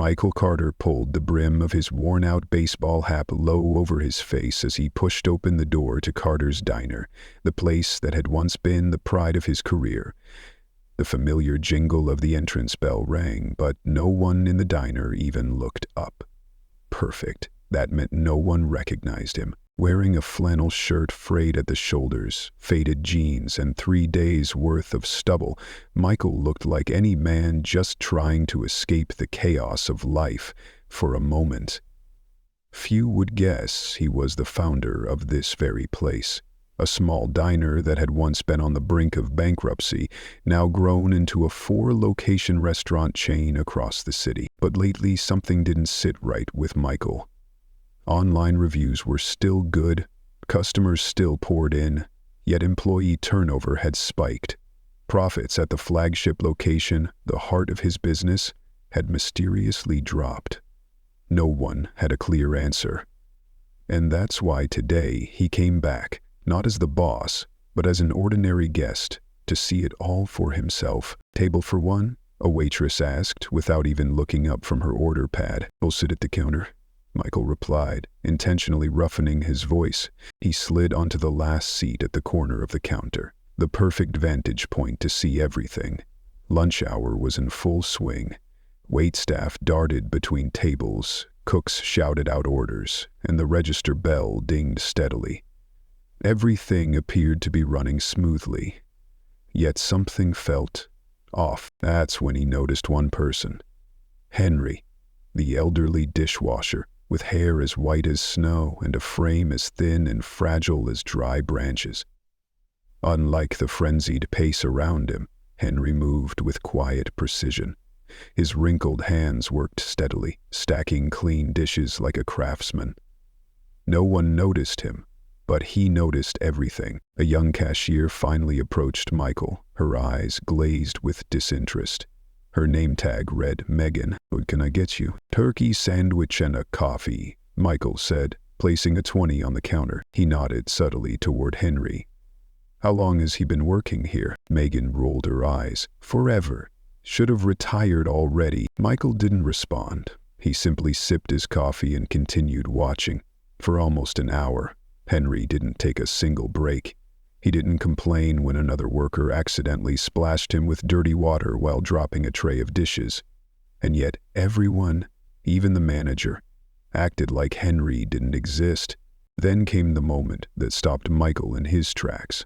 Michael Carter pulled the brim of his worn-out baseball hat low over his face as he pushed open the door to Carter's Diner, the place that had once been the pride of his career. The familiar jingle of the entrance bell rang, but no one in the diner even looked up. Perfect. That meant no one recognized him. Wearing a flannel shirt frayed at the shoulders, faded jeans, and 3 days' worth of stubble, Michael looked like any man just trying to escape the chaos of life for a moment. Few would guess he was the founder of this very place, a small diner that had once been on the brink of bankruptcy, now grown into a 4-location restaurant chain across the city. But lately something didn't sit right with Michael. Online reviews were still good, customers still poured in, yet employee turnover had spiked. Profits at the flagship location, the heart of his business, had mysteriously dropped. No one had a clear answer. And that's why today he came back, not as the boss, but as an ordinary guest, to see it all for himself. "Table for one?" a waitress asked, without even looking up from her order pad. "I'll sit at the counter," Michael replied, intentionally roughening his voice. He slid onto the last seat at the corner of the counter, the perfect vantage point to see everything. Lunch hour was in full swing. Waitstaff darted between tables, cooks shouted out orders, and the register bell dinged steadily. Everything appeared to be running smoothly. Yet something felt off. That's when he noticed one person. Henry, the elderly dishwasher, with hair as white as snow and a frame as thin and fragile as dry branches. Unlike the frenzied pace around him, Henry moved with quiet precision. His wrinkled hands worked steadily, stacking clean dishes like a craftsman. No one noticed him, but he noticed everything. A young cashier finally approached Michael, her eyes glazed with disinterest. Her name tag read Megan. "What can I get you?" "Turkey sandwich and a coffee," Michael said, placing a 20 on the counter. He nodded subtly toward Henry. "How long has he been working here?" Megan rolled her eyes. "Forever. Should have retired already." Michael didn't respond. He simply sipped his coffee and continued watching. For almost an hour, Henry didn't take a single break. He didn't complain when another worker accidentally splashed him with dirty water while dropping a tray of dishes. And yet everyone, even the manager, acted like Henry didn't exist. Then came the moment that stopped Michael in his tracks.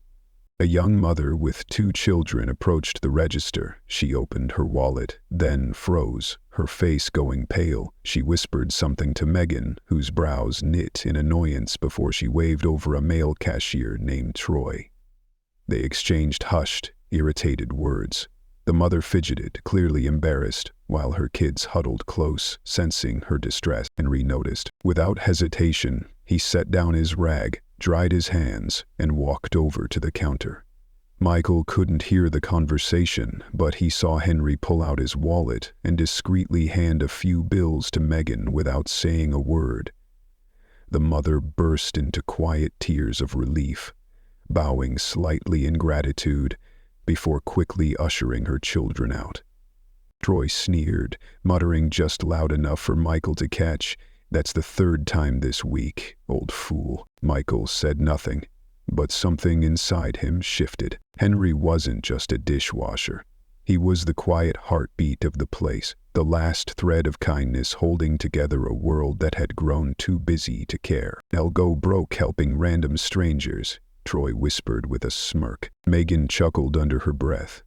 A young mother with 2 children approached the register. She opened her wallet, then froze, her face going pale. She whispered something to Megan, whose brows knit in annoyance before she waved over a male cashier named Troy. They exchanged hushed, irritated words. The mother fidgeted, clearly embarrassed, while her kids huddled close, sensing her distress. Henry noticed. Without hesitation, he set down his rag, dried his hands, and walked over to the counter. Michael couldn't hear the conversation, but he saw Henry pull out his wallet and discreetly hand a few bills to Megan without saying a word. The mother burst into quiet tears of relief, bowing slightly in gratitude before quickly ushering her children out. Troy sneered, muttering just loud enough for Michael to catch, "That's the 3rd time this week, old fool." Michael said nothing, but something inside him shifted. Henry wasn't just a dishwasher. He was the quiet heartbeat of the place, the last thread of kindness holding together a world that had grown too busy to care. "I'll go broke helping random strangers," Troy whispered with a smirk. Megan chuckled under her breath.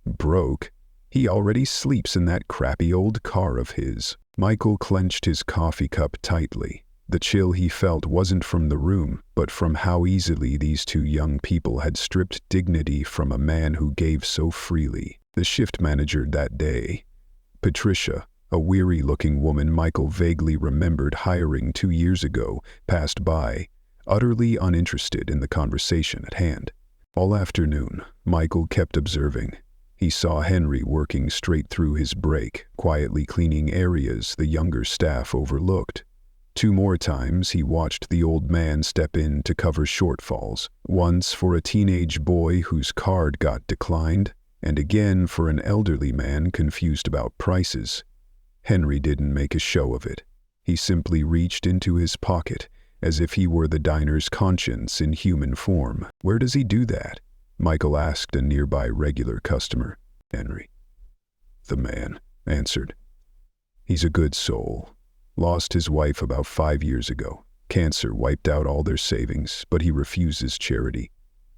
"Broke? He already sleeps in that crappy old car of his." Michael clenched his coffee cup tightly. The chill he felt wasn't from the room, but from how easily these 2 young people had stripped dignity from a man who gave so freely. The shift manager that day, Patricia, a weary-looking woman Michael vaguely remembered hiring 2 years ago, passed by, utterly uninterested in the conversation at hand. All afternoon, Michael kept observing. He saw Henry working straight through his break, quietly cleaning areas the younger staff overlooked. 2 more times he watched the old man step in to cover shortfalls, once for a teenage boy whose card got declined, and again for an elderly man confused about prices. Henry didn't make a show of it. He simply reached into his pocket, as if he were the diner's conscience in human form. "Where does he do that?" Michael asked a nearby regular customer. "Henry," the man answered. "He's a good soul. Lost his wife about 5 years ago. Cancer wiped out all their savings, but he refuses charity.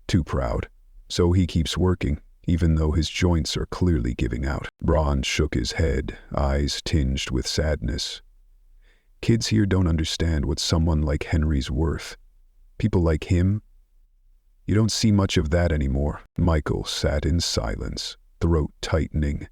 Too proud. So he keeps working, even though his joints are clearly giving out." Ron shook his head, eyes tinged with sadness. "Kids here don't understand what someone like Henry's worth. People like him, you don't see much of that anymore." Michael sat in silence, throat tightening.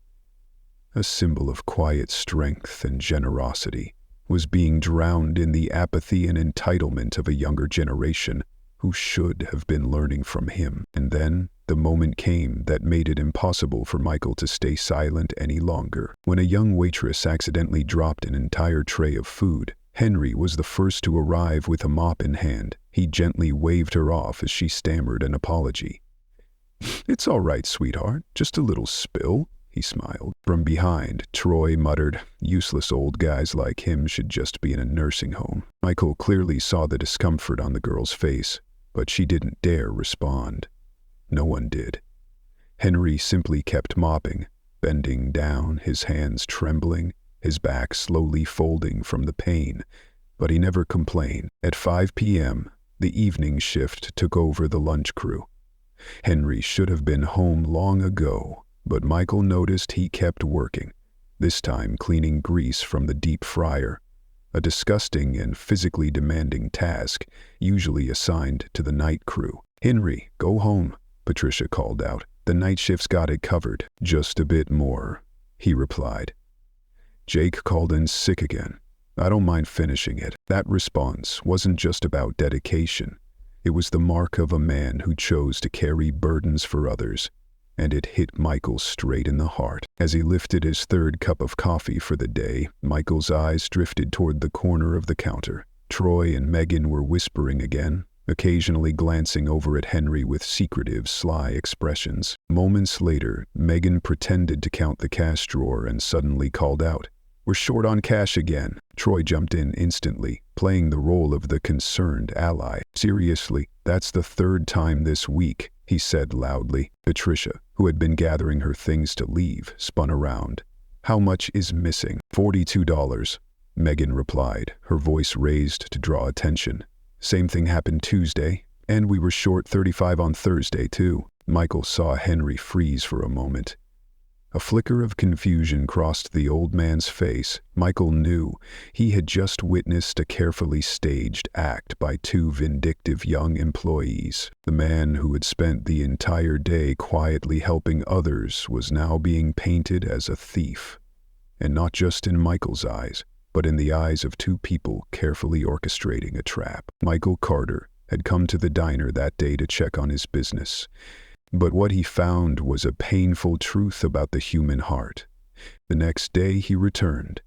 A symbol of quiet strength and generosity was being drowned in the apathy and entitlement of a younger generation who should have been learning from him. And then the moment came that made it impossible for Michael to stay silent any longer. When a young waitress accidentally dropped an entire tray of food, Henry was the first to arrive with a mop in hand. He gently waved her off as she stammered an apology. "It's all right, sweetheart. Just a little spill," he smiled. From behind, Troy muttered, "Useless old guys like him should just be in a nursing home." Michael clearly saw the discomfort on the girl's face, but she didn't dare respond. No one did. Henry simply kept mopping, bending down, his hands trembling, his back slowly folding from the pain, but he never complained. At 5 p.m., the evening shift took over the lunch crew. Henry should have been home long ago, but Michael noticed he kept working, this time cleaning grease from the deep fryer, a disgusting and physically demanding task usually assigned to the night crew. "Henry, go home," Patricia called out. "The night shift's got it covered." "Just a bit more," he replied. "Jake called in sick again. I don't mind finishing it." That response wasn't just about dedication. It was the mark of a man who chose to carry burdens for others, and it hit Michael straight in the heart. As he lifted his third cup of coffee for the day, Michael's eyes drifted toward the corner of the counter. Troy and Megan were whispering again, occasionally glancing over at Henry with secretive, sly expressions. Moments later, Megan pretended to count the cash drawer and suddenly called out, "We're short on cash again." Troy jumped in instantly, playing the role of the concerned ally. "Seriously, that's the third time this week," he said loudly. Patricia, who had been gathering her things to leave, spun around. "How much is missing?" $42, Megan replied, her voice raised to draw attention. "Same thing happened Tuesday, and we were short 35 on Thursday too." Michael saw Henry freeze for a moment. A flicker of confusion crossed the old man's face. Michael knew he had just witnessed a carefully staged act by two vindictive young employees. The man who had spent the entire day quietly helping others was now being painted as a thief. And not just in Michael's eyes, but in the eyes of two people carefully orchestrating a trap. Michael Carter had come to the diner that day to check on his business. But what he found was a painful truth about the human heart. The next day he returned.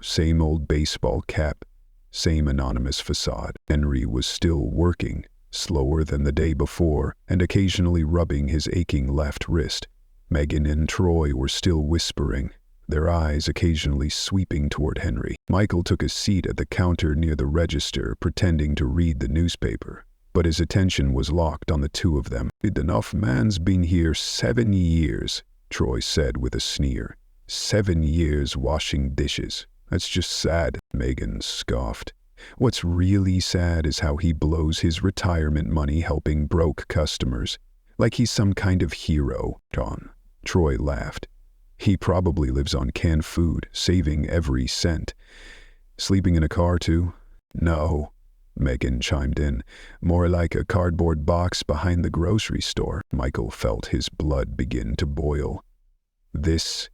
Same old baseball cap, same anonymous facade. Henry was still working, slower than the day before, and occasionally rubbing his aching left wrist. Megan and Troy were still whispering, their eyes occasionally sweeping toward Henry. Michael took a seat at the counter near the register, pretending to read the newspaper. But his attention was locked on the two of them. "Enough man's been here 7 years, Troy said with a sneer. 7 years washing dishes. That's just sad," Megan scoffed. "What's really sad is how he blows his retirement money helping broke customers. Like he's some kind of hero." Troy laughed. "He probably lives on canned food, saving every cent. Sleeping in a car too?" "No," Megan chimed in. "More like a cardboard box behind the grocery store." Michael felt his blood begin to boil. This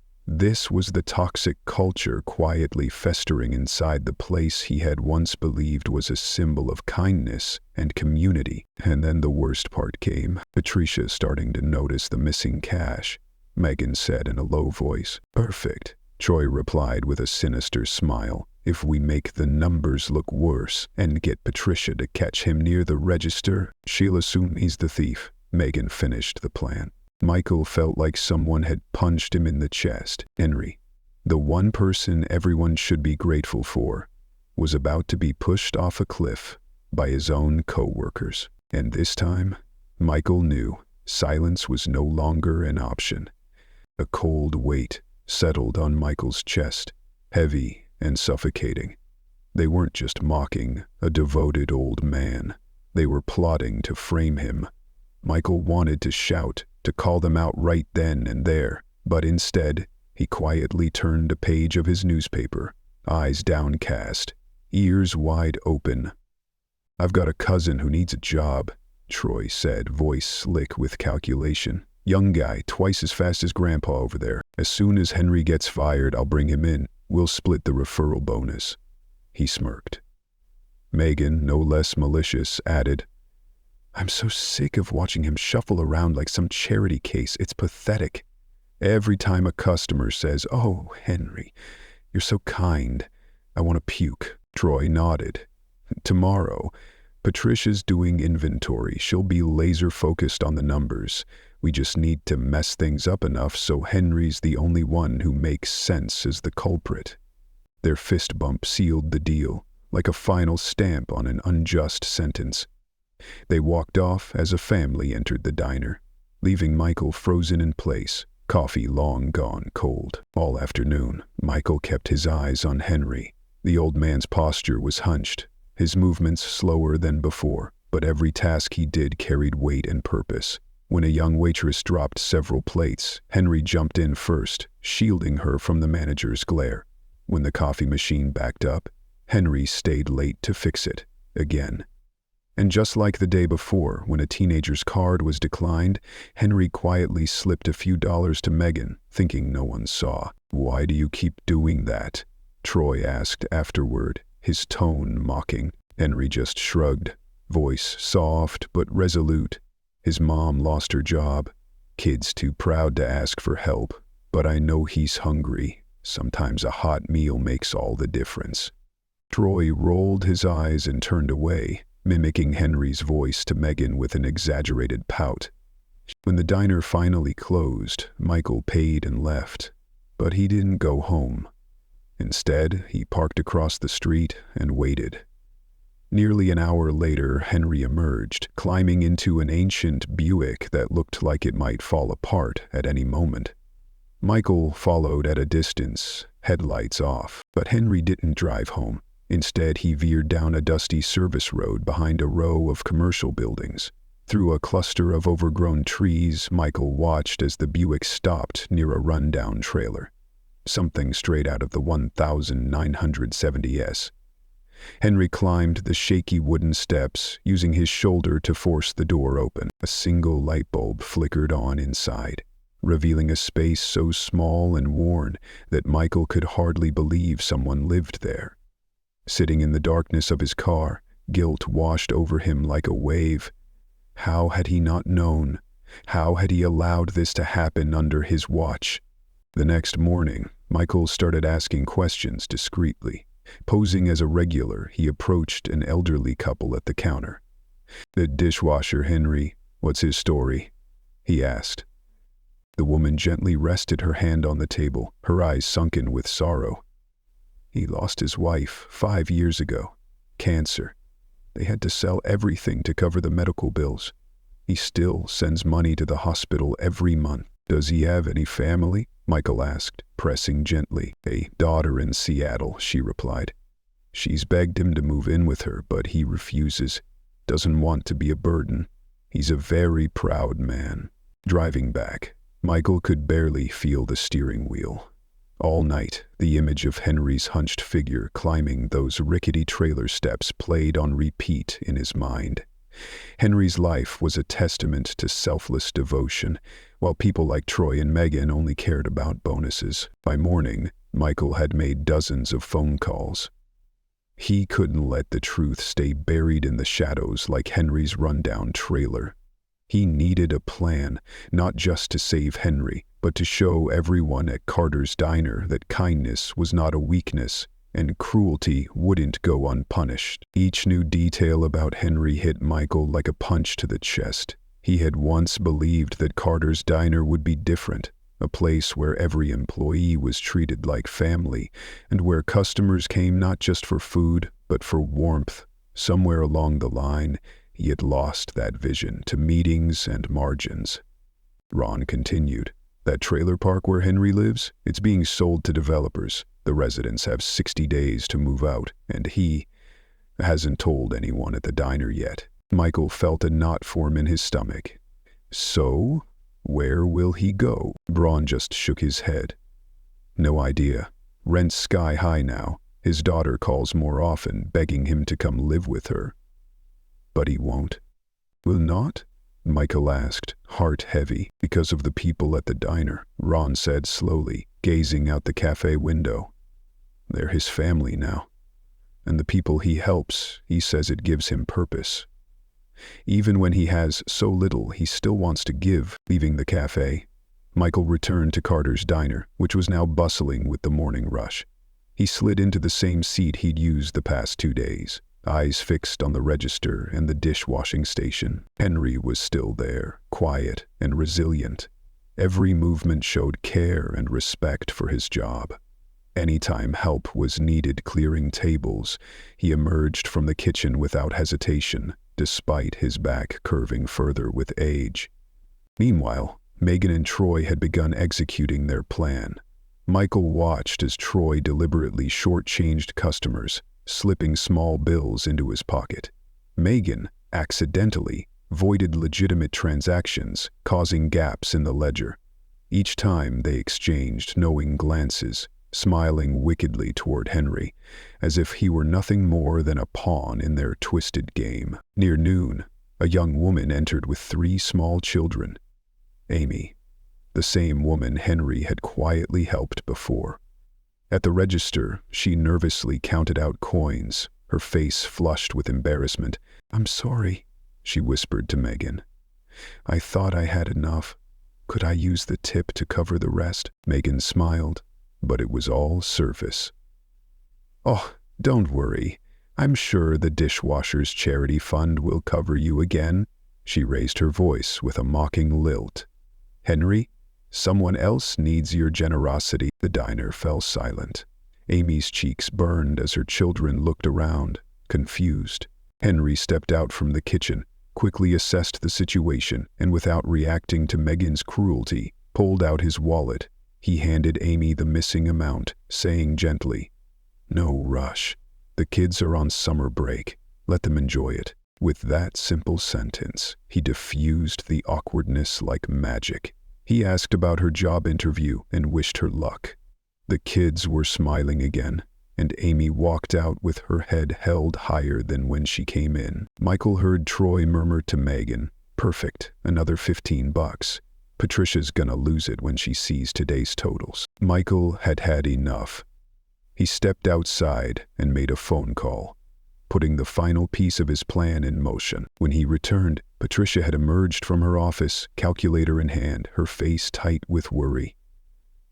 was the toxic culture quietly festering inside the place he had once believed was a symbol of kindness and community. And then the worst part came. Patricia starting to notice the missing cash. Megan said in a low voice. "Perfect," Troy replied with a sinister smile. "If we make the numbers look worse and get Patricia to catch him near the register, she'll assume he's the thief." Megan finished the plan. Michael felt like someone had punched him in the chest. "Henry, The one person everyone should be grateful for was about to be pushed off a cliff by his own co-workers. And this time, Michael knew silence was no longer an option. A cold weight settled on Michael's chest, heavy and suffocating. They weren't just mocking a devoted old man. They were plotting to frame him. Michael wanted to shout, to call them out right then and there, but instead, he quietly turned a page of his newspaper, eyes downcast, ears wide open. "I've got a cousin who needs a job," Troy said, voice slick with calculation. "Young guy, twice as fast as Grandpa over there. As soon as Henry gets fired, I'll bring him in. We'll split the referral bonus." He smirked. Megan, no less malicious, added, "I'm so sick of watching him shuffle around like some charity case. It's pathetic. Every time a customer says, 'Oh, Henry, you're so kind,' I want to puke." Troy nodded. "Tomorrow, Patricia's doing inventory. She'll be laser-focused on the numbers. We just need to mess things up enough so Henry's the only one who makes sense as the culprit." Their fist bump sealed the deal, like a final stamp on an unjust sentence. They walked off as a family entered the diner, leaving Michael frozen in place, coffee long gone cold. All afternoon, Michael kept his eyes on Henry. The old man's posture was hunched, his movements slower than before, but every task he did carried weight and purpose. When a young waitress dropped several plates, Henry jumped in first, shielding her from the manager's glare. When the coffee machine backed up, Henry stayed late to fix it, again. And just like the day before, when a teenager's card was declined, Henry quietly slipped a few dollars to Megan, thinking no one saw. "Why do you keep doing that?" Troy asked afterward, his tone mocking. Henry just shrugged, voice soft but resolute. "His mom lost her job. Kid's too proud to ask for help, but I know he's hungry. Sometimes a hot meal makes all the difference." Troy rolled his eyes and turned away, mimicking Henry's voice to Megan with an exaggerated pout. When the diner finally closed, Michael paid and left, but he didn't go home. Instead, he parked across the street and waited. Nearly an hour later, Henry emerged, climbing into an ancient Buick that looked like it might fall apart at any moment. Michael followed at a distance, headlights off, but Henry didn't drive home. Instead, he veered down a dusty service road behind a row of commercial buildings. Through a cluster of overgrown trees, Michael watched as the Buick stopped near a rundown trailer. Something straight out of the 1970s. Henry climbed the shaky wooden steps, using his shoulder to force the door open. A single light bulb flickered on inside, revealing a space so small and worn that Michael could hardly believe someone lived there. Sitting in the darkness of his car, guilt washed over him like a wave. How had he not known? How had he allowed this to happen under his watch? The next morning, Michael started asking questions discreetly. Posing as a regular, he approached an elderly couple at the counter. "The dishwasher, Henry, what's his story?" he asked. The woman gently rested her hand on the table, her eyes sunken with sorrow. "He lost his wife 5 years ago. Cancer. They had to sell everything to cover the medical bills. He still sends money to the hospital every month." "Does he have any family?" Michael asked, pressing gently. "A daughter in Seattle," she replied. "She's begged him to move in with her, but he refuses. Doesn't want to be a burden. He's a very proud man." Driving back, Michael could barely feel the steering wheel. All night, the image of Henry's hunched figure climbing those rickety trailer steps played on repeat in his mind. Henry's life was a testament to selfless devotion, while people like Troy and Megan only cared about bonuses. By morning, Michael had made dozens of phone calls. He couldn't let the truth stay buried in the shadows like Henry's rundown trailer. He needed a plan, not just to save Henry, but to show everyone at Carter's Diner that kindness was not a weakness, and cruelty wouldn't go unpunished. Each new detail about Henry hit Michael like a punch to the chest. He had once believed that Carter's Diner would be different, a place where every employee was treated like family, and where customers came not just for food, but for warmth. Somewhere along the line, he had lost that vision to meetings and margins. Ron continued. That trailer park where Henry lives, it's being sold to developers. The residents have 60 days to move out, and he hasn't told anyone at the diner yet. Michael felt a knot form in his stomach. So, where will he go? Braun just shook his head. No idea. Rent's sky high now. His daughter calls more often, begging him to come live with her. But he won't. Will not? Michael asked, heart heavy. Because of the people at the diner, Ron said slowly, gazing out the cafe window. They're his family now. And the people he helps, he says it gives him purpose. Even when he has so little, he still wants to give. Leaving the cafe, Michael returned to Carter's diner, which was now bustling with the morning rush. He slid into the same seat he'd used the past 2 days, eyes fixed on the register and the dishwashing station. Henry was still there, quiet and resilient. Every movement showed care and respect for his job. Anytime help was needed clearing tables, he emerged from the kitchen without hesitation, despite his back curving further with age. Meanwhile, Megan and Troy had begun executing their plan. Michael watched as Troy deliberately shortchanged customers, slipping small bills into his pocket. Megan, accidentally, voided legitimate transactions, causing gaps in the ledger. Each time they exchanged knowing glances, smiling wickedly toward Henry, as if he were nothing more than a pawn in their twisted game. Near noon, a young woman entered with 3 small children. Amy, the same woman Henry had quietly helped before. At the register, she nervously counted out coins, her face flushed with embarrassment. "I'm sorry," she whispered to Megan. "I thought I had enough. Could I use the tip to cover the rest?" Megan smiled, but it was all surface. "Oh, don't worry. I'm sure the Dishwasher's charity fund will cover you again." She raised her voice with a mocking lilt. "Henry, someone else needs your generosity." The diner fell silent. Amy's cheeks burned as her children looked around, confused. Henry stepped out from the kitchen, quickly assessed the situation, and without reacting to Megan's cruelty, pulled out his wallet. He handed Amy the missing amount, saying gently, "No rush. The kids are on summer break. Let them enjoy it." With that simple sentence, he diffused the awkwardness like magic. He asked about her job interview and wished her luck. The kids were smiling again, and Amy walked out with her head held higher than when she came in. Michael heard Troy murmur to Megan, "Perfect, another $15. Patricia's gonna lose it when she sees today's totals." Michael had had enough. He stepped outside and made a phone call, putting the final piece of his plan in motion. When he returned, Patricia had emerged from her office, calculator in hand, her face tight with worry.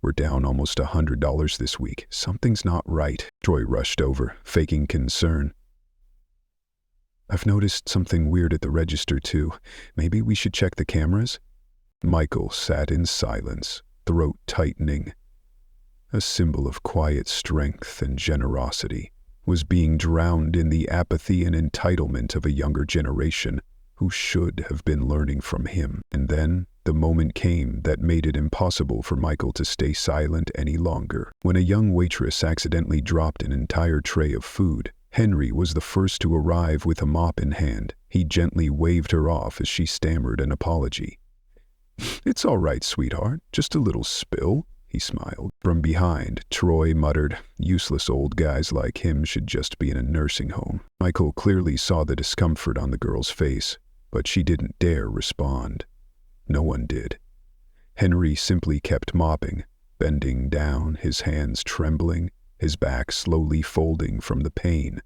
"We're down almost $100 this week. Something's not right." Troy rushed over, faking concern. "I've noticed something weird at the register too. Maybe we should check the cameras?" Michael sat in silence, throat tightening. A symbol of quiet strength and generosity was being drowned in the apathy and entitlement of a younger generation who should have been learning from him. And then the moment came that made it impossible for Michael to stay silent any longer. When a young waitress accidentally dropped an entire tray of food, Henry was the first to arrive with a mop in hand. He gently waved her off as she stammered an apology. "It's all right, sweetheart. Just a little spill," he smiled. From behind, Troy muttered, "Useless old guys like him should just be in a nursing home." Michael clearly saw the discomfort on the girl's face, but she didn't dare respond. No one did. Henry simply kept mopping, bending down, his hands trembling, his back slowly folding from the pain,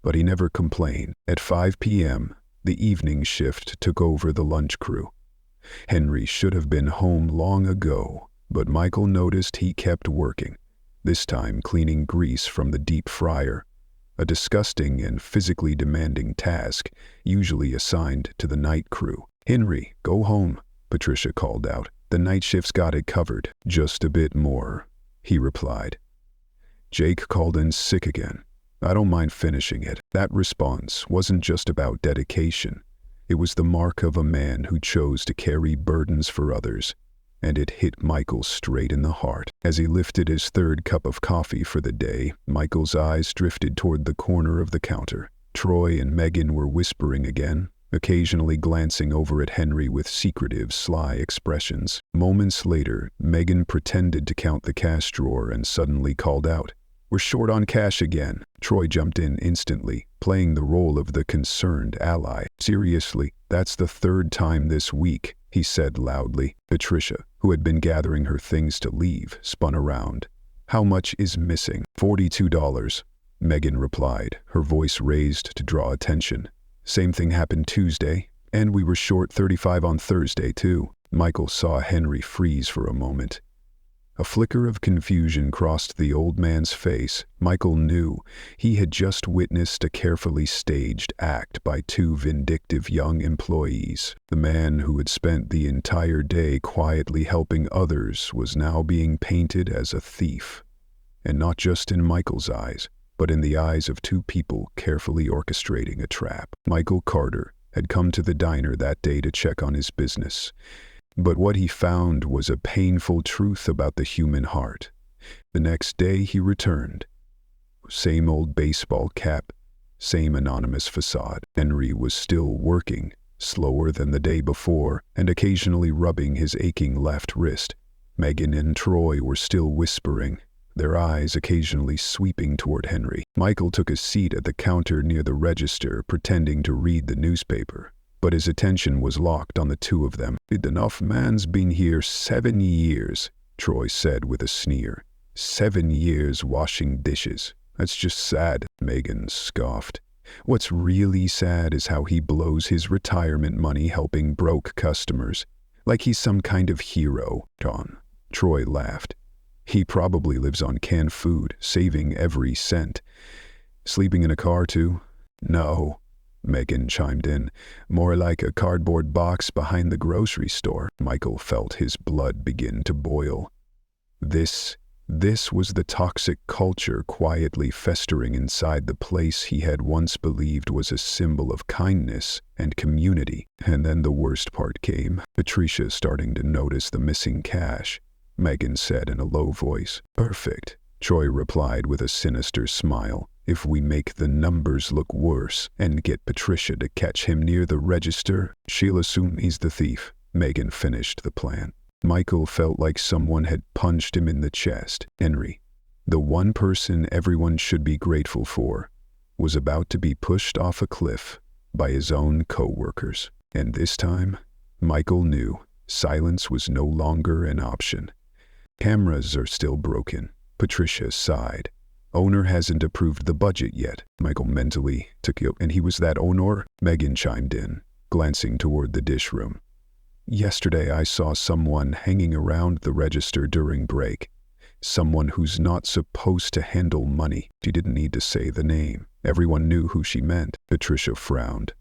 but he never complained. At 5 p.m., the evening shift took over the lunch crew. Henry should have been home long ago, but Michael noticed he kept working, this time cleaning grease from the deep fryer, a disgusting and physically demanding task usually assigned to the night crew. "Henry, go home," Patricia called out. The night shift's got it covered. Just a bit more, he replied. Jake called in sick again. I don't mind finishing it. That response wasn't just about dedication. It was the mark of a man who chose to carry burdens for others, and it hit Michael straight in the heart. As he lifted his third cup of coffee for the day, Michael's eyes drifted toward the corner of the counter. Troy and Megan were whispering again, occasionally glancing over at Henry with secretive, sly expressions. Moments later, Megan pretended to count the cash drawer and suddenly called out, "We're short on cash again." Troy jumped in instantly, playing the role of the concerned ally. "Seriously, that's the third time this week," he said loudly. Patricia, who had been gathering her things to leave, spun around. "How much is missing?" $42, Megan replied, her voice raised to draw attention. "Same thing happened Tuesday, and we were short 35 on Thursday too." Michael saw Henry freeze for a moment. A flicker of confusion crossed the old man's face. Michael knew he had just witnessed a carefully staged act by two vindictive young employees. The man who had spent the entire day quietly helping others was now being painted as a thief. And not just in Michael's eyes, but in the eyes of two people carefully orchestrating a trap. Michael Carter had come to the diner that day to check on his business. But what he found was a painful truth about the human heart. The next day he returned. Same old baseball cap, same anonymous facade. Henry was still working, slower than the day before, and occasionally rubbing his aching left wrist. Megan and Troy were still whispering, their eyes occasionally sweeping toward Henry. Michael took a seat at the counter near the register, pretending to read the newspaper. But his attention was locked on the two of them. "Enough man's been here 7 years, Troy said with a sneer. 7 years washing dishes. That's just sad," Megan scoffed. "What's really sad is how he blows his retirement money helping broke customers. Like he's some kind of hero." Troy laughed. "He probably lives on canned food, saving every cent. Sleeping in a car too?" "No," Megan chimed in. "More like a cardboard box behind the grocery store." Michael felt his blood begin to boil. This was the toxic culture quietly festering inside the place he had once believed was a symbol of kindness and community. And then the worst part came. Patricia starting to notice the missing cash. Megan said in a low voice. "Perfect," Troy replied with a sinister smile. "If we make the numbers look worse and get Patricia to catch him near the register, she'll assume he's the thief." Megan finished the plan. Michael felt like someone had punched him in the chest. Henry, the one person everyone should be grateful for, was about to be pushed off a cliff by his own co-workers. And this time, Michael knew silence was no longer an option. "Cameras are still broken," Patricia sighed. "Owner hasn't approved the budget yet." Michael mentally took it. "And he was that owner?" Megan chimed in, glancing toward the dish room. "Yesterday I saw someone hanging around the register during break. Someone who's not supposed to handle money." She didn't need to say the name. Everyone knew who she meant. Patricia frowned.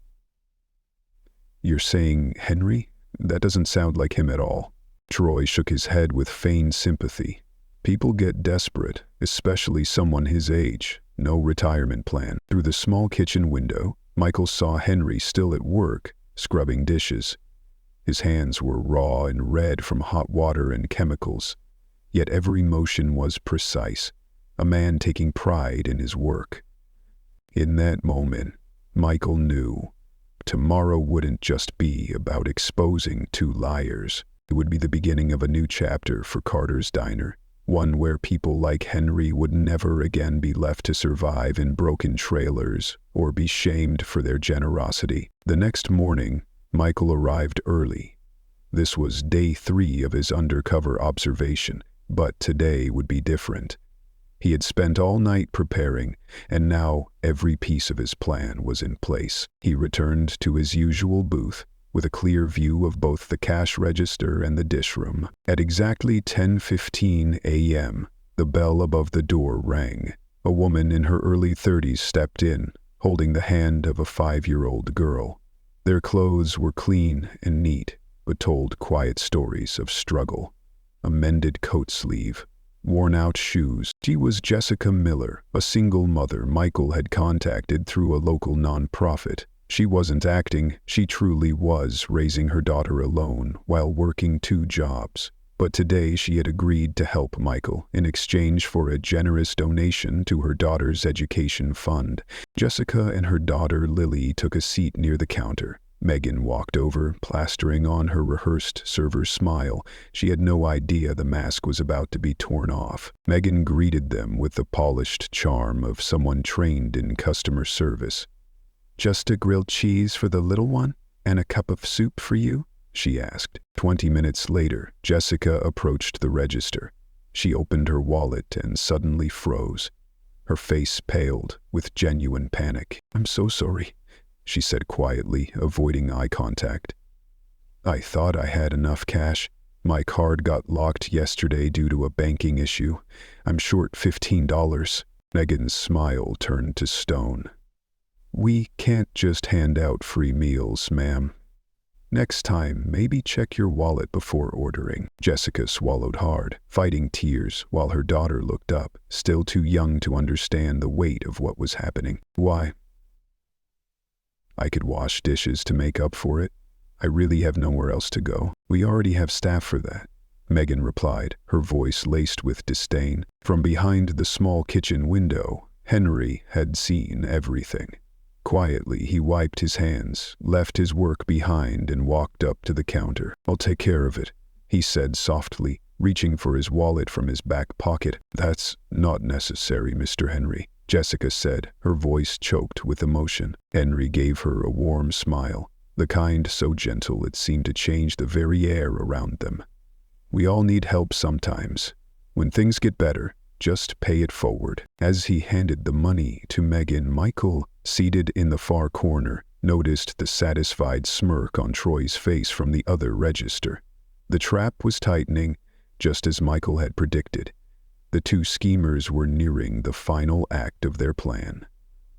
"You're saying Henry? That doesn't sound like him at all." Troy shook his head with feigned sympathy. "People get desperate, especially someone his age. No retirement plan." Through the small kitchen window, Michael saw Henry still at work, scrubbing dishes. His hands were raw and red from hot water and chemicals, yet every motion was precise, a man taking pride in his work. In that moment, Michael knew tomorrow wouldn't just be about exposing two liars. It would be the beginning of a new chapter for Carter's Diner, one where people like Henry would never again be left to survive in broken trailers or be shamed for their generosity. The next morning, Michael arrived early. This was day 3 of his undercover observation, but today would be different. He had spent all night preparing, and now every piece of his plan was in place. He returned to his usual booth, with a clear view of both the cash register and the dish room. At exactly 10:15 a.m., the bell above the door rang. A woman in her early 30s stepped in, holding the hand of a 5-year-old girl. Their clothes were clean and neat, but told quiet stories of struggle. A mended coat sleeve, worn-out shoes. She was Jessica Miller, a single mother Michael had contacted through a local non-profit. She wasn't acting, she truly was raising her daughter alone while working 2 jobs. But today she had agreed to help Michael in exchange for a generous donation to her daughter's education fund. Jessica and her daughter Lily took a seat near the counter. Megan walked over, plastering on her rehearsed server's smile. She had no idea the mask was about to be torn off. Megan greeted them with the polished charm of someone trained in customer service. "Just a grilled cheese for the little one? And a cup of soup for you?" she asked. 20 minutes later, Jessica approached the register. She opened her wallet and suddenly froze. Her face paled with genuine panic. "I'm so sorry," she said quietly, avoiding eye contact. "I thought I had enough cash. My card got locked yesterday due to a banking issue. I'm short $15. Megan's smile turned to stone. "We can't just hand out free meals, ma'am. Next time, maybe check your wallet before ordering." Jessica swallowed hard, fighting tears, while her daughter looked up, still too young to understand the weight of what was happening. "Why?" "I could wash dishes to make up for it. I really have nowhere else to go. We already have staff for that," Megan replied, her voice laced with disdain. From behind the small kitchen window, Henry had seen everything. Quietly, he wiped his hands, left his work behind, and walked up to the counter. "I'll take care of it," he said softly, reaching for his wallet from his back pocket. "That's not necessary, Mr. Henry," Jessica said, her voice choked with emotion. Henry gave her a warm smile, the kind so gentle it seemed to change the very air around them. "We all need help sometimes. When things get better, just pay it forward." As he handed the money to Megan, Michael, seated in the far corner, noticed the satisfied smirk on Troy's face from the other register. The trap was tightening, just as Michael had predicted. The 2 schemers were nearing the final act of their plan.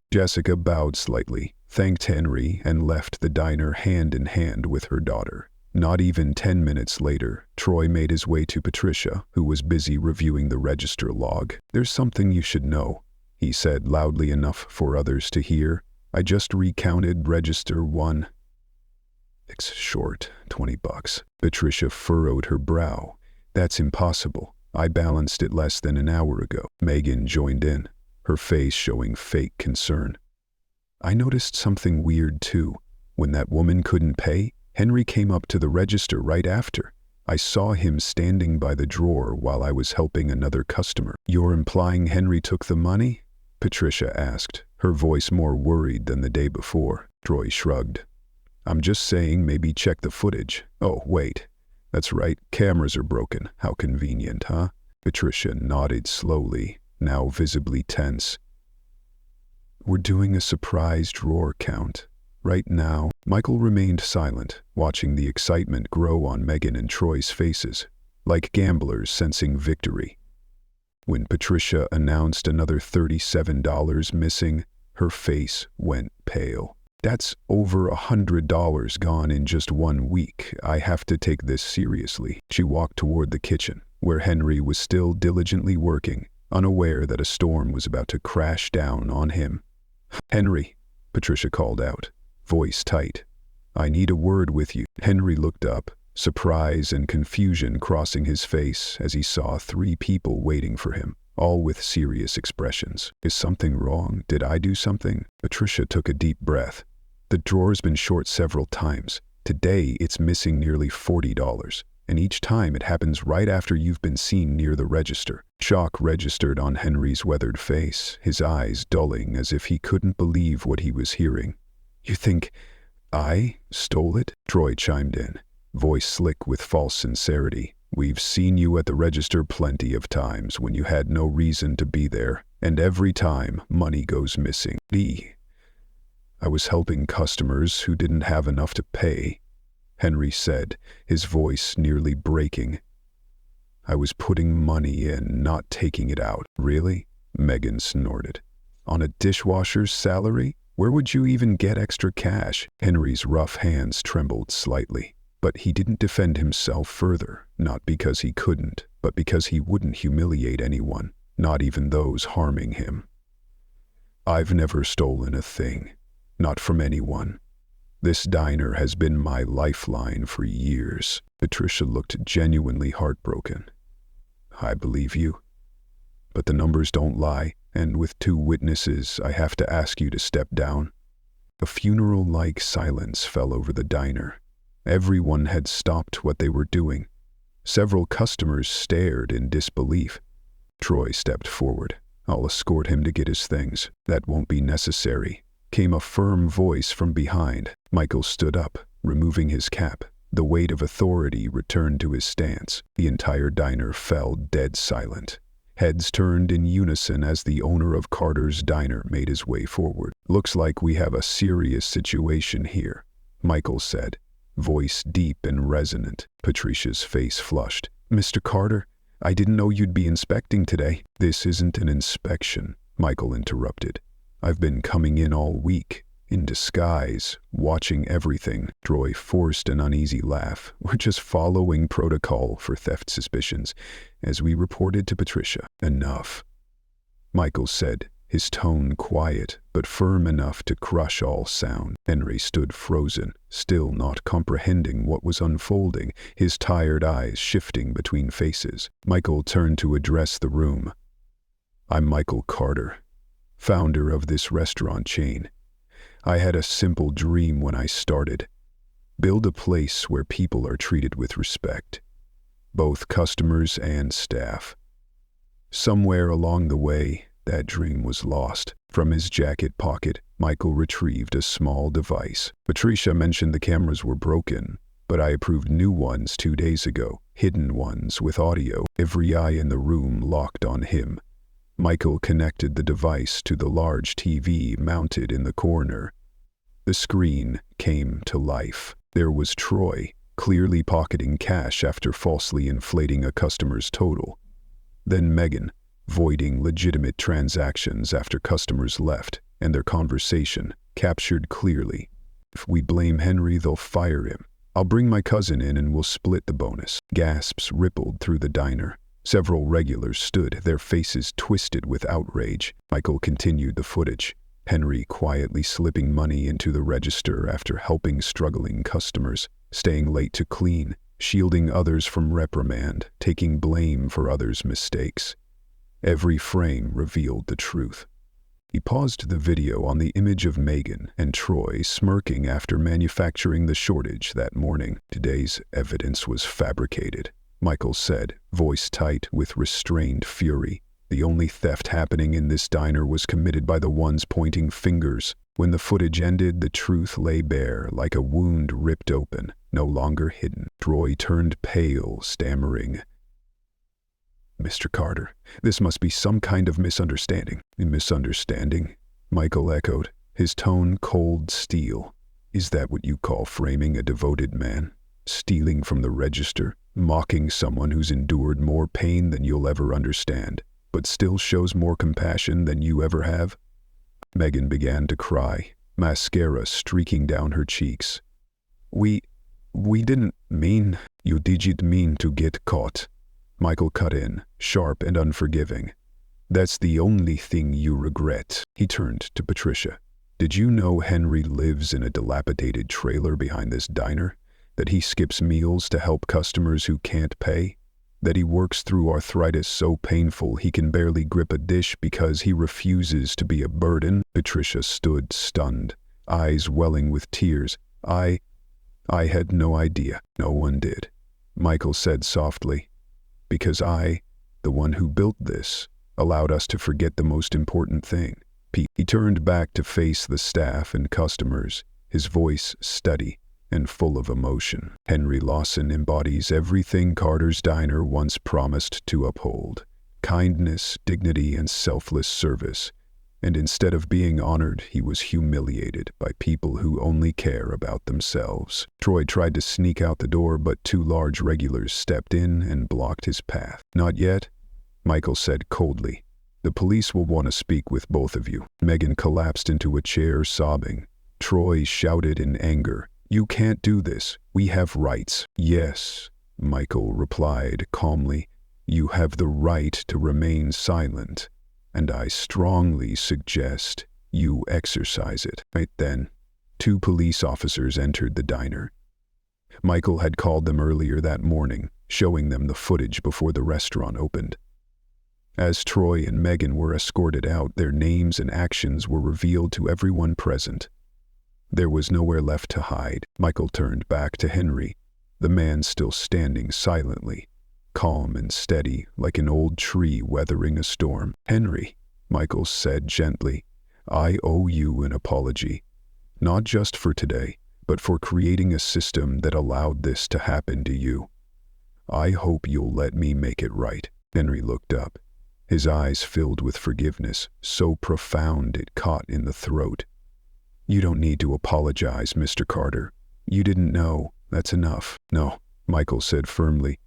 Jessica bowed slightly, thanked Henry, and left the diner hand in hand with her daughter. Not even 10 minutes later, Troy made his way to Patricia, who was busy reviewing the register log. "There's something you should know," he said loudly enough for others to hear. "I just recounted register 1. It's short, $20. Patricia furrowed her brow. "That's impossible. I balanced it less than an hour ago." Megan joined in, her face showing fake concern. "I noticed something weird too. When that woman couldn't pay, Henry came up to the register right after. I saw him standing by the drawer while I was helping another customer." "You're implying Henry took the money?" Patricia asked, her voice more worried than the day before. Troy shrugged. "I'm just saying maybe check the footage." "Oh, wait. That's right, cameras are broken. How convenient, huh?" Patricia nodded slowly, now visibly tense. "We're doing a surprise drawer count. Right now." Michael remained silent, watching the excitement grow on Megan and Troy's faces, like gamblers sensing victory. When Patricia announced another $37 missing, her face went pale. "That's over $100 gone in just 1 week. I have to take this seriously." She walked toward the kitchen, where Henry was still diligently working, unaware that a storm was about to crash down on him. "Henry," Patricia called out, voice tight. "I need a word with you." Henry looked up, surprise and confusion crossing his face as he saw 3 people waiting for him, all with serious expressions. "Is something wrong? Did I do something?" Patricia took a deep breath. "The drawer's been short several times. Today it's missing nearly $40, and each time it happens right after you've been seen near the register." Shock registered on Henry's weathered face, his eyes dulling as if he couldn't believe what he was hearing. "You think I stole it?" Troy chimed in, voice slick with false sincerity. "We've seen you at the register plenty of times when you had no reason to be there, and every time money goes missing." "I was helping customers who didn't have enough to pay," Henry said, his voice nearly breaking. "I was putting money in, not taking it out." "Really?" Megan snorted. "On a dishwasher's salary? Where would you even get extra cash?" Henry's rough hands trembled slightly. But he didn't defend himself further, not because he couldn't, but because he wouldn't humiliate anyone, not even those harming him. "I've never stolen a thing, not from anyone. This diner has been my lifeline for years." Patricia looked genuinely heartbroken. "I believe you. But the numbers don't lie, and with 2 witnesses, I have to ask you to step down." A funeral-like silence fell over the diner. Everyone had stopped what they were doing. Several customers stared in disbelief. Troy stepped forward. "I'll escort him to get his things." "That won't be necessary," came a firm voice from behind. Michael stood up, removing his cap. The weight of authority returned to his stance. The entire diner fell dead silent. Heads turned in unison as the owner of Carter's Diner made his way forward. "Looks like we have a serious situation here," Michael said, voice deep and resonant. Patricia's face flushed. "Mr. Carter, I didn't know you'd be inspecting today." "This isn't an inspection," Michael interrupted. "I've been coming in all week, in disguise, watching everything." Troy forced an uneasy laugh. "We're just following protocol for theft suspicions, as we reported to Patricia." "Enough," Michael said, his tone quiet but firm enough to crush all sound. Henry stood frozen, still not comprehending what was unfolding, his tired eyes shifting between faces. Michael turned to address the room. "I'm Michael Carter, founder of this restaurant chain. I had a simple dream when I started. Build a place where people are treated with respect, both customers and staff. Somewhere along the way, that dream was lost." From his jacket pocket, Michael retrieved a small device. "Patricia mentioned the cameras were broken, but I approved new ones 2 days ago, hidden ones with audio." Every eye in the room locked on him. Michael connected the device to the large TV mounted in the corner. The screen came to life. There was Troy, clearly pocketing cash after falsely inflating a customer's total. Then Megan, voiding legitimate transactions after customers left, and their conversation, captured clearly. "If we blame Henry, they'll fire him. I'll bring my cousin in and we'll split the bonus." Gasps rippled through the diner. Several regulars stood, their faces twisted with outrage. Michael continued the footage. Henry quietly slipping money into the register after helping struggling customers, staying late to clean, shielding others from reprimand, taking blame for others' mistakes. Every frame revealed the truth. He paused the video on the image of Megan and Troy smirking after manufacturing the shortage that morning. "Today's evidence was fabricated," Michael said, voice tight with restrained fury. "The only theft happening in this diner was committed by the ones pointing fingers." When the footage ended, the truth lay bare, like a wound ripped open, no longer hidden. Troy turned pale, stammering, "Mr. Carter, this must be some kind of misunderstanding." "A misunderstanding?" Michael echoed, his tone cold steel. "Is that what you call framing a devoted man? Stealing from the register? Mocking someone who's endured more pain than you'll ever understand, but still shows more compassion than you ever have?" Megan began to cry, mascara streaking down her cheeks. We didn't mean." "You didn't mean to get caught," Michael cut in, sharp and unforgiving. "That's the only thing you regret." He turned to Patricia. "Did you know Henry lives in a dilapidated trailer behind this diner? That he skips meals to help customers who can't pay? That he works through arthritis so painful he can barely grip a dish because he refuses to be a burden?" Patricia stood stunned, eyes welling with tears. I had no idea." "No one did," Michael said softly. "Because I, the one who built this, allowed us to forget the most important thing." He turned back to face the staff and customers, his voice steady and full of emotion. "Henry Lawson embodies everything Carter's Diner once promised to uphold: kindness, dignity, and selfless service. And instead of being honored, he was humiliated by people who only care about themselves." Troy tried to sneak out the door, but 2 large regulars stepped in and blocked his path. "Not yet," Michael said coldly. "The police will want to speak with both of you." Megan collapsed into a chair, sobbing. Troy shouted in anger, "You can't do this. We have rights." "Yes," Michael replied calmly. "You have the right to remain silent, and I strongly suggest you exercise it." Right then, 2 police officers entered the diner. Michael had called them earlier that morning, showing them the footage before the restaurant opened. As Troy and Megan were escorted out, their names and actions were revealed to everyone present. There was nowhere left to hide. Michael turned back to Henry, the man still standing silently, calm and steady like an old tree weathering a storm. "Henry," Michael said gently, "I owe you an apology, not just for today, but for creating a system that allowed this to happen to you. I hope you'll let me make it right." Henry looked up, his eyes filled with forgiveness, so profound it caught in the throat. "You don't need to apologize, Mr. Carter. You didn't know. That's enough." "No," Michael said firmly.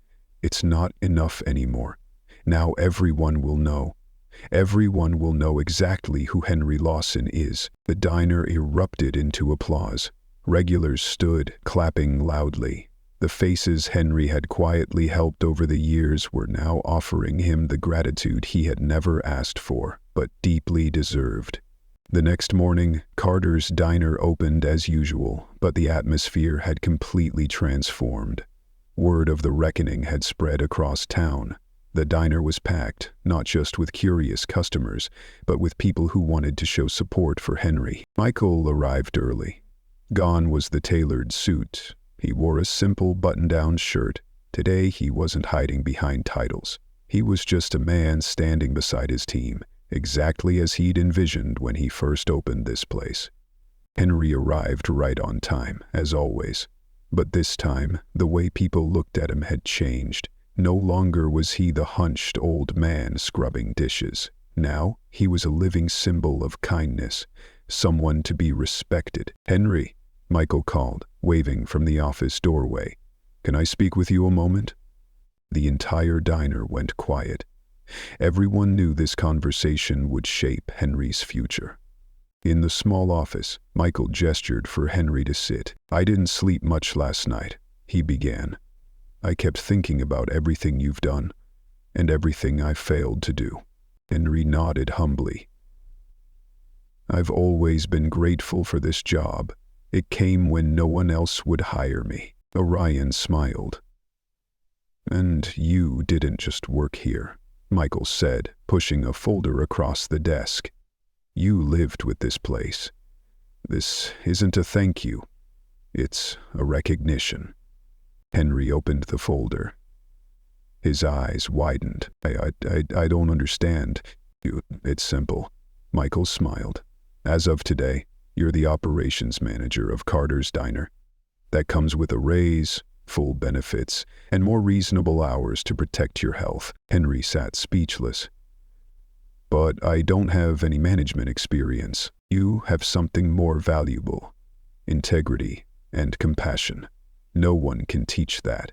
"It's not enough anymore. Now everyone will know. Everyone will know exactly who Henry Lawson is." The diner erupted into applause. Regulars stood, clapping loudly. The faces Henry had quietly helped over the years were now offering him the gratitude he had never asked for, but deeply deserved. The next morning, Carter's diner opened as usual, but the atmosphere had completely transformed. Word of the reckoning had spread across town. The diner was packed, not just with curious customers, but with people who wanted to show support for Henry. Michael arrived early. Gone was the tailored suit. He wore a simple button-down shirt. Today he wasn't hiding behind titles. He was just a man standing beside his team, exactly as he'd envisioned when he first opened this place. Henry arrived right on time, as always. But this time, the way people looked at him had changed. No longer was he the hunched old man scrubbing dishes. Now, he was a living symbol of kindness, someone to be respected. "Henry," Michael called, waving from the office doorway. "Can I speak with you a moment?" The entire diner went quiet. Everyone knew this conversation would shape Henry's future. In the small office, Michael gestured for Henry to sit. "I didn't sleep much last night," he began. "I kept thinking about everything you've done, and everything I failed to do." Henry nodded humbly. "I've always been grateful for this job. It came when no one else would hire me." Orion smiled. "And you didn't just work here," Michael said, pushing a folder across the desk. "You lived with this place. This isn't a thank you. It's a recognition." Henry opened the folder. His eyes widened. I don't understand. It's simple." Michael smiled. "As of today, you're the operations manager of Carter's Diner. That comes with a raise, full benefits, and more reasonable hours to protect your health." Henry sat speechless. "But I don't have any management experience." "You have something more valuable: integrity and compassion. No one can teach that.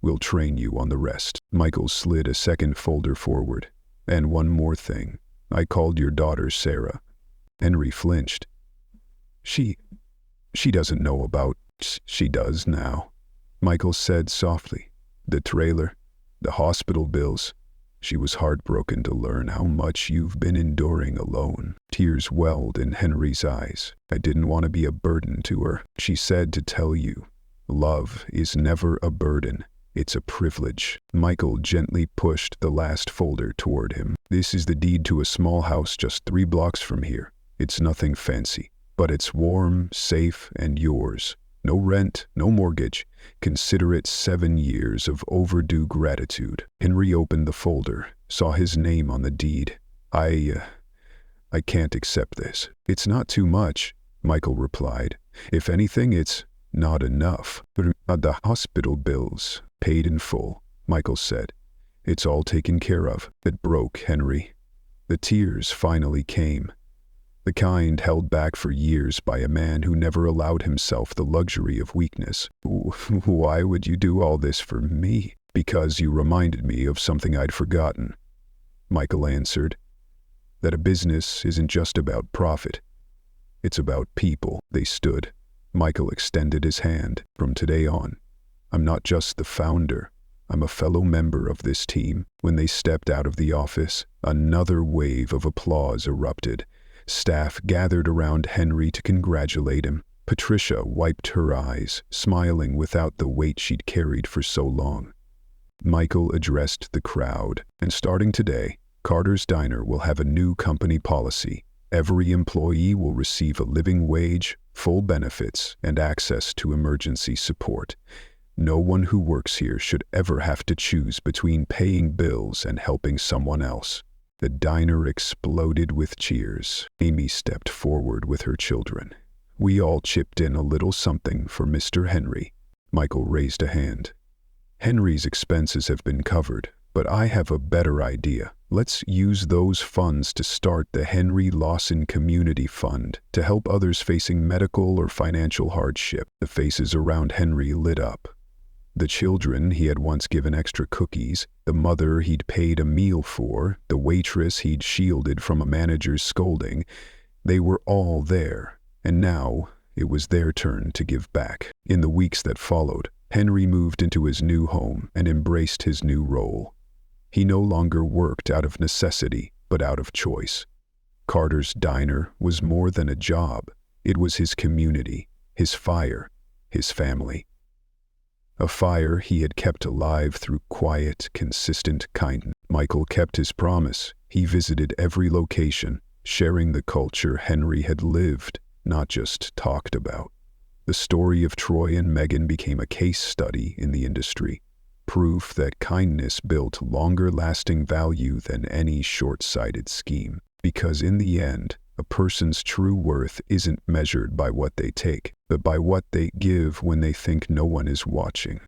We'll train you on the rest." Michael slid a second folder forward. "And one more thing. I called your daughter Sarah." Henry flinched. She doesn't know about." "She does now," Michael said softly. "The trailer, the hospital bills. She was heartbroken to learn how much you've been enduring alone." Tears welled in Henry's eyes. "I didn't want to be a burden to her. She said to tell you, love is never a burden. It's a privilege." Michael gently pushed the last folder toward him. "This is the deed to a small house just 3 blocks from here. It's nothing fancy, but it's warm, safe, and yours. No rent, no mortgage. Consider it 7 years of overdue gratitude." Henry opened the folder, saw his name on the deed. I can't accept this." "It's not too much," Michael replied. "If anything, it's not enough." "The hospital bills, paid in full," Michael said. "It's all taken care of." It broke Henry. The tears finally came. The kind held back for years by a man who never allowed himself the luxury of weakness. "Why would you do all this for me?" "Because you reminded me of something I'd forgotten," Michael answered. "That a business isn't just about profit. It's about people." They stood, Michael extended his hand. From today on, I'm not just the founder, I'm a fellow member of this team. When they stepped out of the office, another wave of applause erupted. Staff gathered around Henry to congratulate him. Patricia wiped her eyes, smiling without the weight she'd carried for so long. Michael addressed the crowd, and starting today, Carter's Diner will have a new company policy. Every employee will receive a living wage, full benefits, and access to emergency support. No one who works here should ever have to choose between paying bills and helping someone else. The diner exploded with cheers. Amy stepped forward with her children. We all chipped in a little something for Mr. Henry. Michael raised a hand. Henry's expenses have been covered, but I have a better idea. Let's use those funds to start the Henry Lawson Community Fund to help others facing medical or financial hardship. The faces around Henry lit up. The children he had once given extra cookies, the mother he'd paid a meal for, the waitress he'd shielded from a manager's scolding, they were all there, and now it was their turn to give back. In the weeks that followed, Henry moved into his new home and embraced his new role. He no longer worked out of necessity, but out of choice. Carter's Diner was more than a job. It was his community, his fire, his family. A fire he had kept alive through quiet, consistent kindness. Michael kept his promise. He visited every location, sharing the culture Henry had lived, not just talked about. The story of Troy and Megan became a case study in the industry, proof that kindness built longer-lasting value than any short-sighted scheme. Because in the end, a person's true worth isn't measured by what they take, but by what they give when they think no one is watching.